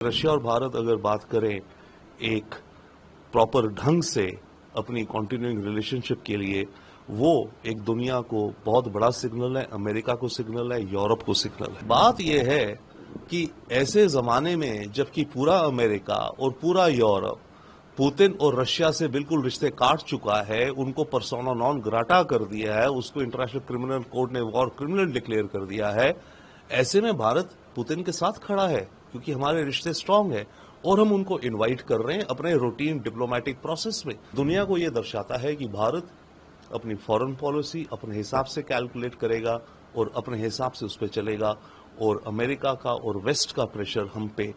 Russia और भारत अगर बात करें एक प्रॉपर ढंग से अपनी कॉन्टिन्यूइंग रिलेशनशिप के लिए, वो एक दुनिया को बहुत बड़ा सिग्नल है, अमेरिका को सिग्नल है, यूरोप को सिग्नल है। बात यह है कि ऐसे जमाने में जबकि पूरा अमेरिका और पूरा यूरोप पुतिन और रशिया से बिल्कुल रिश्ते काट चुका है, उनको पर्सोना नॉन ग्राटा कर दिया है, उसको इंटरनेशनल क्रिमिनल कोर्ट ने वॉर क्रिमिनल डिक्लेयर कर दिया है, ऐसे में भारत पुतिन के साथ खड़ा है क्योंकि हमारे रिश्ते स्ट्रांग है और हम उनको इनवाइट कर रहे हैं अपने रूटीन डिप्लोमेटिक प्रोसेस में। दुनिया को यह दर्शाता है कि भारत अपनी फॉरेन पॉलिसी अपने हिसाब से कैलकुलेट करेगा और अपने हिसाब से उस पर चलेगा और अमेरिका का और वेस्ट का प्रेशर हम पे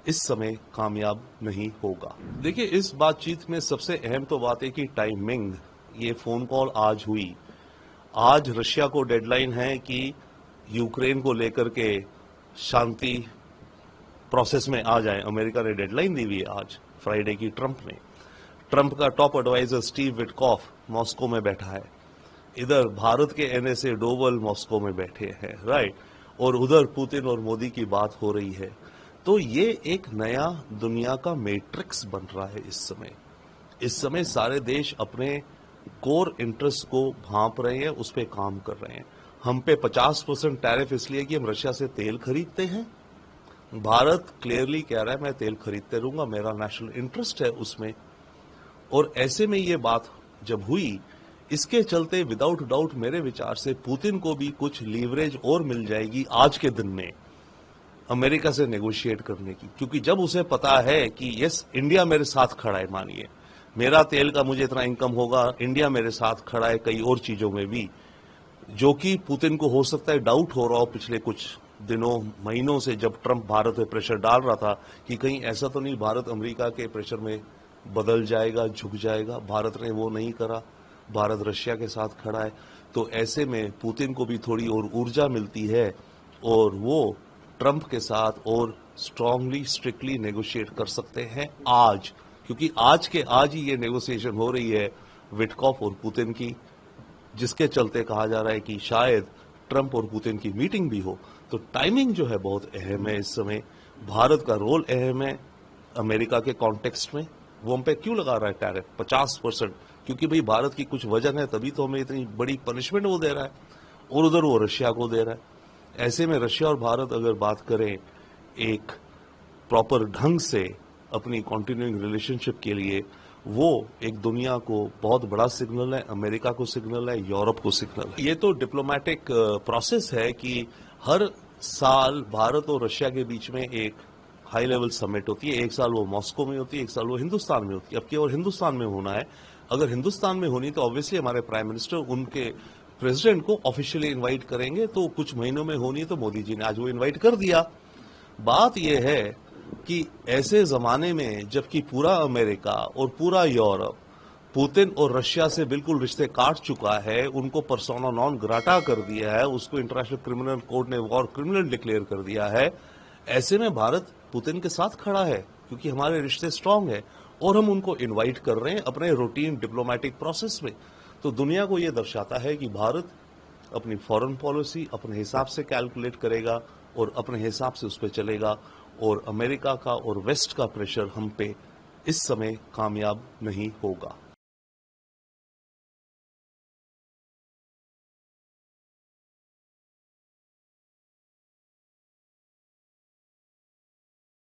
इस समय कामयाब नहीं होगा। देखिए, इस बातचीत में सबसे अहम तो बात है कि टाइमिंग। ये फोन कॉल आज हुई, आज रशिया को डेडलाइन है कि यूक्रेन को लेकर के शांति प्रोसेस में आ जाए। अमेरिका ने डेडलाइन दी हुई है आज फ्राइडे की ट्रंप ने। ट्रंप का top adviser Steve Witkoff Moscow में बैठा है, इधर भारत के एनएसए डोवल मॉस्को में बैठे हैं, राइट, और उधर पुतिन और मोदी की बात हो रही है। तो ये एक नया दुनिया का मैट्रिक्स बन रहा है इस समय सारे देश अपने कोर इंटरेस्ट को भांप रहे हैं, उस पर काम कर रहे हैं। हम पे 50% टैरिफ इसलिए कि हम रशिया से तेल खरीदते हैं। भारत क्लियरली कह रहा है मैं तेल खरीदते रहूंगा, मेरा नेशनल इंटरेस्ट है उसमें। और ऐसे में ये बात जब हुई, इसके चलते विदाउट डाउट मेरे विचार से पुतिन को भी कुछ लीवरेज और मिल जाएगी आज के दिन में अमेरिका से नेगोशिएट करने की, क्योंकि जब उसे पता है कि यस इंडिया मेरे साथ खड़ा है, मानिए मेरा तेल का मुझे इतना इनकम होगा, इंडिया मेरे साथ खड़ा है कई और चीजों में भी, जो कि पुतिन को हो सकता है डाउट हो रहा हो पिछले कुछ दिनों महीनों से, जब ट्रंप भारत पे प्रेशर डाल रहा था कि कहीं ऐसा तो नहीं भारत अमेरिका के प्रेशर में बदल जाएगा, झुक जाएगा। भारत ने वो नहीं करा, भारत रशिया के साथ खड़ा है। तो ऐसे में पुतिन को भी थोड़ी और ऊर्जा मिलती है और वो ट्रंप के साथ और स्ट्रांगली स्ट्रिक्टली नेगोशिएट कर सकते हैं आज, क्योंकि आज के आज ही ये नेगोशिएशन हो रही है विटकॉफ और पुतिन की, जिसके चलते कहा जा रहा है कि शायद ट्रंप और पुतिन की मीटिंग भी हो। तो टाइमिंग जो है बहुत अहम है इस समय। भारत का रोल अहम है अमेरिका के कॉन्टेक्स्ट में। वो हम पे क्यों लगा रहा है टैरिफ 50%? क्योंकि भाई भारत की कुछ वजन है, तभी तो हमें इतनी बड़ी पनिशमेंट वो दे रहा है, और उधर वो रशिया को दे रहा है। ऐसे में रशिया और भारत अगर बात करें एक प्रॉपर ढंग से अपनी कॉन्टिन्यूइंग रिलेशनशिप के लिए, वो एक दुनिया को बहुत बड़ा सिग्नल है, अमेरिका को सिग्नल है, यूरोप को सिग्नल है। ये तो डिप्लोमेटिक प्रोसेस है कि हर साल भारत और रशिया के बीच में एक हाई लेवल समिट होती है। एक साल वो मॉस्को में होती है, एक साल वो हिंदुस्तान में होती है। अब केवल हिंदुस्तान में होना है। अगर हिंदुस्तान में होनी तो ऑब्वियसली हमारे प्राइम मिनिस्टर उनके प्रेसिडेंट को ऑफिशियली इन्वाइट करेंगे, तो कुछ महीनों में होनी है, तो मोदी जी ने आज वो इन्वाइट कर दिया। बात यह है कि ऐसे जमाने में जबकि पूरा अमेरिका और पूरा यूरोप पुतिन और रशिया से बिल्कुल रिश्ते काट चुका है, उनको पर्सोना नॉन ग्राटा कर दिया है, उसको इंटरनेशनल क्रिमिनल कोर्ट ने वॉर क्रिमिनल डिक्लेयर कर दिया है, ऐसे में भारत पुतिन के साथ खड़ा है क्योंकि हमारे रिश्ते स्ट्रांग है और हम उनको इनवाइट कर रहे हैं अपने रूटीन डिप्लोमेटिक प्रोसेस में। तो दुनिया को यह दर्शाता है कि भारत अपनी फॉरेन पॉलिसी अपने हिसाब से कैलकुलेट करेगा और अपने हिसाब से उस पर चलेगा और अमेरिका का और वेस्ट का प्रेशर हम पे इस समय कामयाब नहीं होगा।